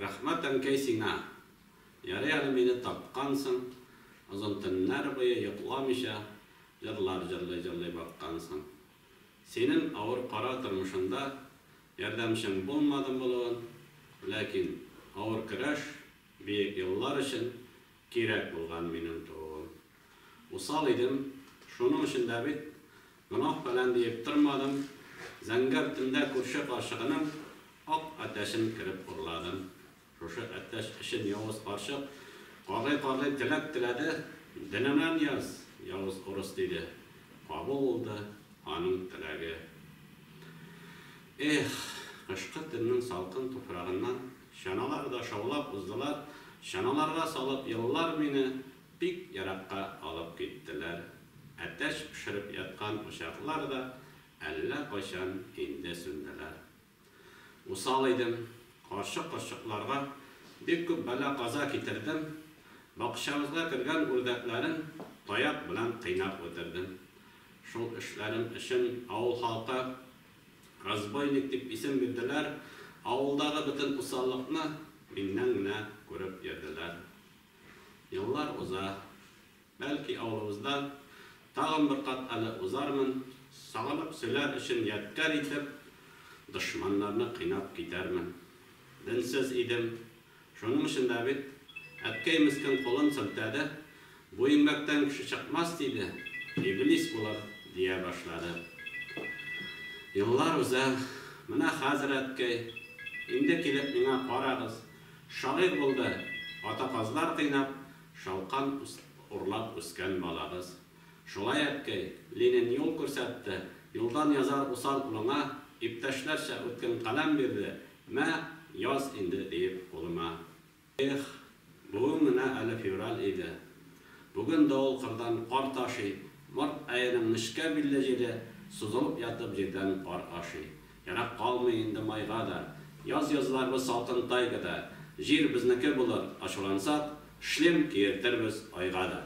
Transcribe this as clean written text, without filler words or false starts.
Рәхмәт әнкәй сиңа. Ярый әле мине тапкансың. Озын төннәр буе йокламыйча, җырлар җырлый баккансың. Синең авыр кара тормышында ярдәмчең булмадым булуын, ләкин авыр көрәш бик еллар өчен кирәк булган минем туган. Усал идем, шуның өчен дә бит гөнаһ фәлән диеп тормадым. Зәңгәр төндә күрше каршыгының ак әтәшен киреп урладым. Шушы әтәш өчен явыз карчык карлый теләк теләде. Диненнән яз, явыз урыс диде. Кабул булды аның теләге. Кышкы төннең салкын туфрагыннан шаналар да шаулап уздылар. Шаналарга салып еллар мине бик яракка алып киттеләр. Әтәш пешереп яткан ушаклар да әллә кайчан инде сүнделәр. Усал идем, карчык-карчыкларга бик күп бәла каза китердем. Бакчамызга кергән үрдәкләрен таяк белән кыйнап үтердем. Шул эшләрем өчен авыл халкы разбойник дип исем бирделәр. Авылдагы бөтен усаллыкны миннән генә күреп йөрделәр. Еллар уза, бәлки авылыбыздан тагын бер кат әле узармын. Сагынып сөйләр өчен ядкар итеп, дошманнарны кыйнап китәрмен. Динсез идем, шуның өчен дә бит әткәй мескен колын сылтады. Бу еңбәктән кеше чыкмас диде. Иблис булыр дия башлады. Еллар уза, менә хәзер әткәй инде килеп миңа карагыз. Шагыйрь булды, атаказлар кыйнап, шалкан урлап үскән балагыз. Шулай әткәй, Ленин юл күрсәтте. Юлдан язар усал улыңа иптәшләрчә үткән каләм бирде. Мә, яз инде диеп кулыма. Бүген менә әле февраль иде. Бүген давыл кырдан кар ташый. Март аеның нечкә билле җире сузылып ятып җирдән кар ашый. Ярак калмый инде майга да. Яз язларбыз салкын тайгада. Җир безнеке булыр, ачулансак, шлем киертербез айга да.